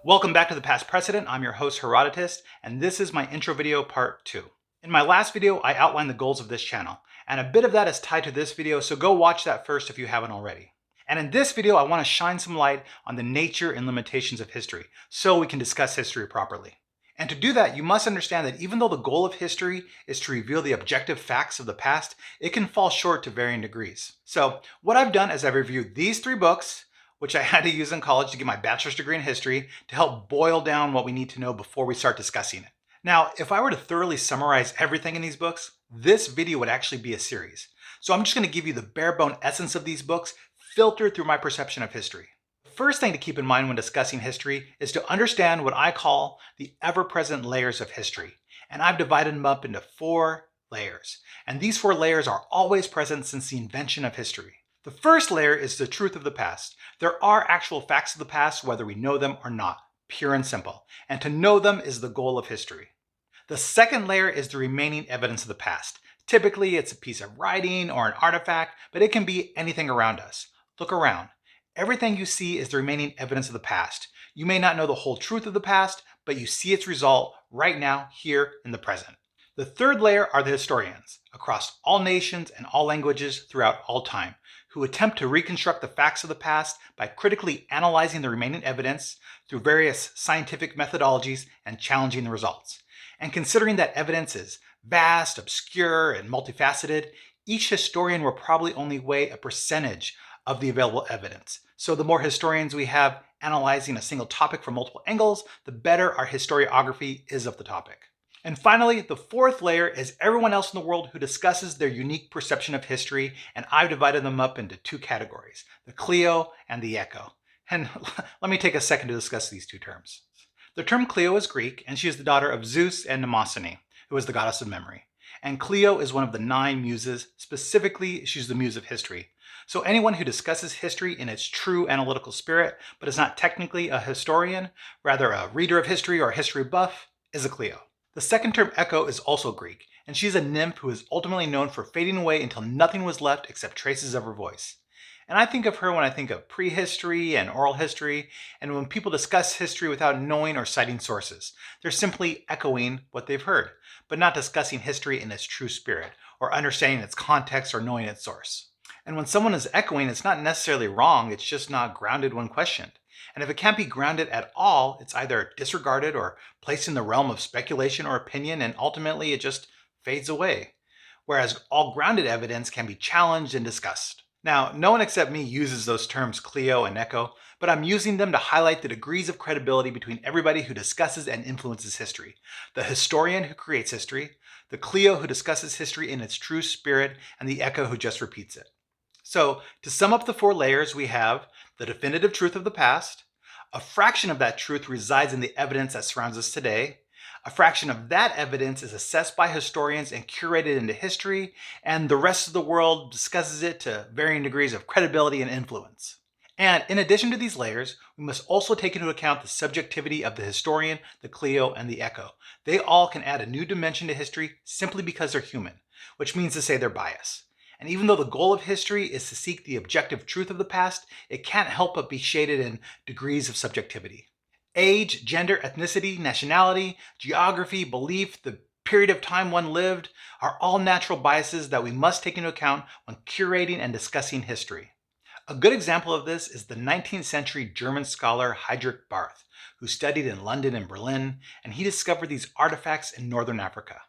Welcome back to the Past Precedent. I'm your host Herodotus, and this is my intro video part 2. In my last video, I outlined the goals of this channel, and a bit of that is tied to this video, so go watch that first if you haven't already. And in this video, I want to shine some light on the nature and limitations of history, so we can discuss history properly. And to do that, you must understand that even though the goal of history is to reveal the objective facts of the past, it can fall short to varying degrees. So what I've done is I've reviewed these 3 books, which I had to use in college to get my bachelor's degree in history, to help boil down what we need to know before we start discussing it. Now, if I were to thoroughly summarize everything in these books, this video would actually be a series. So I'm just going to give you the bare bone essence of these books, filtered through my perception of history. The first thing to keep in mind when discussing history is to understand what I call the ever-present layers of history. And I've divided them up into 4 layers. And these 4 layers are always present since the invention of history. The first layer is the truth of the past. There are actual facts of the past, whether we know them or not, pure and simple. And to know them is the goal of history. The second layer is the remaining evidence of the past. Typically, it's a piece of writing or an artifact, but it can be anything around us. Look around. Everything you see is the remaining evidence of the past. You may not know the whole truth of the past, but you see its result right now, here in the present. The third layer are the historians, across all nations and all languages throughout all time, who attempt to reconstruct the facts of the past by critically analyzing the remaining evidence through various scientific methodologies and challenging the results. And considering that evidence is vast, obscure, and multifaceted, each historian will probably only weigh a percentage of the available evidence. So the more historians we have analyzing a single topic from multiple angles, the better our historiography is of the topic. And finally, the fourth layer is everyone else in the world who discusses their unique perception of history, and I've divided them up into 2 categories, the Clio and the Echo. And let me take a second to discuss these 2 terms. The term Clio is Greek, and she is the daughter of Zeus and Mnemosyne, who is the goddess of memory. And Clio is one of the 9 muses. Specifically, she's the muse of history. So anyone who discusses history in its true analytical spirit, but is not technically a historian, rather a reader of history or a history buff, is a Clio. The second term, Echo, is also Greek, and she's a nymph who is ultimately known for fading away until nothing was left except traces of her voice. And I think of her when I think of prehistory and oral history, and when people discuss history without knowing or citing sources. They're simply echoing what they've heard, but not discussing history in its true spirit, or understanding its context or knowing its source. And when someone is echoing, it's not necessarily wrong, it's just not grounded when questioned. And if it can't be grounded at all, it's either disregarded or placed in the realm of speculation or opinion, and ultimately it just fades away. Whereas all grounded evidence can be challenged and discussed. Now, no one except me uses those terms Clio and Echo, but I'm using them to highlight the degrees of credibility between everybody who discusses and influences history. The historian who creates history, the Clio who discusses history in its true spirit, and the Echo who just repeats it. So, to sum up the 4 layers, we have the definitive truth of the past. A fraction of that truth resides in the evidence that surrounds us today. A fraction of that evidence is assessed by historians and curated into history, and the rest of the world discusses it to varying degrees of credibility and influence. And in addition to these layers, we must also take into account the subjectivity of the historian, the Clio, and the Echo. They all can add a new dimension to history simply because they're human, which means to say they're biased. And even though the goal of history is to seek the objective truth of the past, it can't help but be shaded in degrees of subjectivity. Age, gender, ethnicity, nationality, geography, belief, the period of time one lived are all natural biases that we must take into account when curating and discussing history. A good example of this is the 19th century German scholar Heinrich Barth, who studied in London and Berlin, and he discovered these artifacts in northern Africa.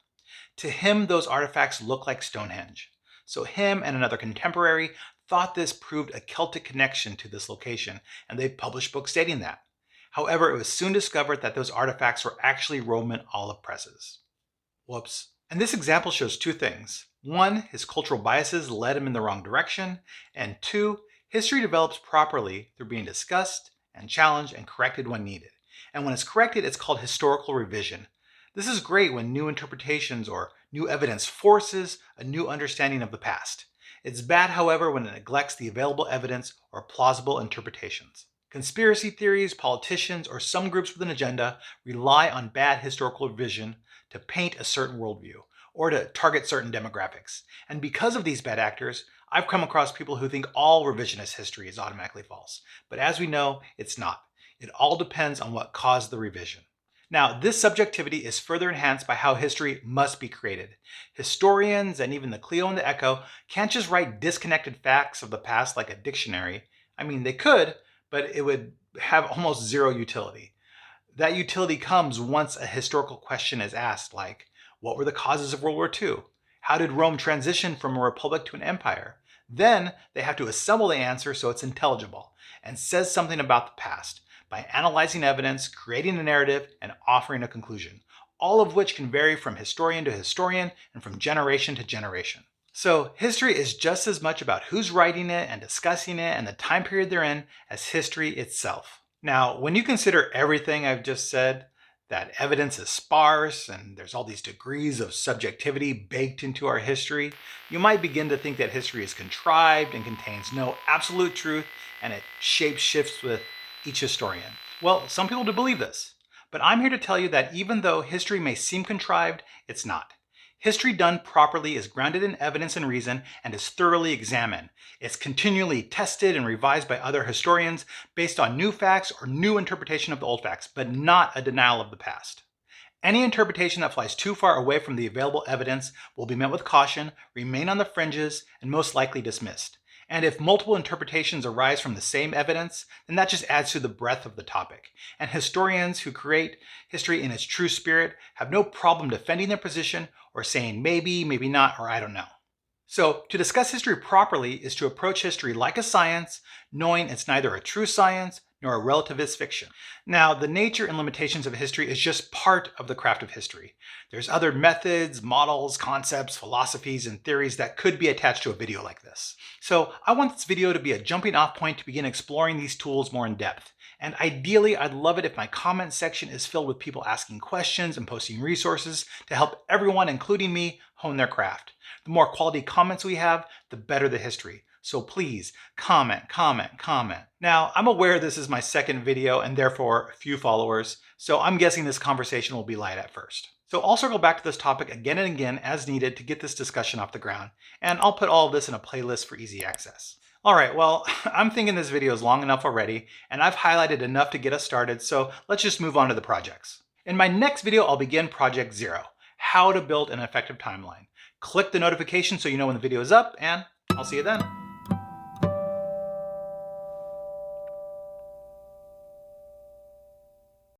To him, those artifacts look like Stonehenge. So him and another contemporary thought this proved a Celtic connection to this location, and they published books stating that. However, it was soon discovered that those artifacts were actually Roman olive presses. Whoops. And this example shows 2 things. 1, his cultural biases led him in the wrong direction, and 2, history develops properly through being discussed and challenged and corrected when needed. And when it's corrected, it's called historical revision. This is great when new interpretations or new evidence forces a new understanding of the past. It's bad, however, when it neglects the available evidence or plausible interpretations. Conspiracy theories, politicians, or some groups with an agenda rely on bad historical revision to paint a certain worldview or to target certain demographics. And because of these bad actors, I've come across people who think all revisionist history is automatically false. But as we know, it's not. It all depends on what caused the revision. Now, this subjectivity is further enhanced by how history must be created. Historians and even the Clio and the Echo can't just write disconnected facts of the past like a dictionary. I mean, they could, but it would have almost zero utility. That utility comes once a historical question is asked, like, what were the causes of World War II? How did Rome transition from a republic to an empire? Then they have to assemble the answer so it's intelligible and says something about the past by analyzing evidence, creating a narrative, and offering a conclusion, all of which can vary from historian to historian and from generation to generation. So history is just as much about who's writing it and discussing it and the time period they're in as history itself. Now, when you consider everything I've just said, that evidence is sparse and there's all these degrees of subjectivity baked into our history, you might begin to think that history is contrived and contains no absolute truth and it shape shifts with each historian. Well, some people do believe this, but I'm here to tell you that even though history may seem contrived, it's not. History done properly is grounded in evidence and reason and is thoroughly examined. It's continually tested and revised by other historians based on new facts or new interpretation of the old facts, but not a denial of the past. Any interpretation that flies too far away from the available evidence will be met with caution, remain on the fringes, and most likely dismissed. And if multiple interpretations arise from the same evidence, then that just adds to the breadth of the topic. And historians who create history in its true spirit have no problem defending their position or saying maybe, maybe not, or I don't know. So to discuss history properly is to approach history like a science, knowing it's neither a true science nor a relativist fiction. Now, the nature and limitations of history is just part of the craft of history. There's other methods, models, concepts, philosophies, and theories that could be attached to a video like this. So I want this video to be a jumping off point to begin exploring these tools more in depth. And ideally, I'd love it if my comment section is filled with people asking questions and posting resources to help everyone, including me, hone their craft. The more quality comments we have, the better the history. So please, comment, comment, comment. Now, I'm aware this is my second video and therefore few followers, so I'm guessing this conversation will be light at first. So I'll circle back to this topic again and again as needed to get this discussion off the ground, and I'll put all of this in a playlist for easy access. All right, well, I'm thinking this video is long enough already, and I've highlighted enough to get us started, so let's just move on to the projects. In my next video, I'll begin Project 0, how to build an effective timeline. Click the notification so you know when the video is up, and I'll see you then.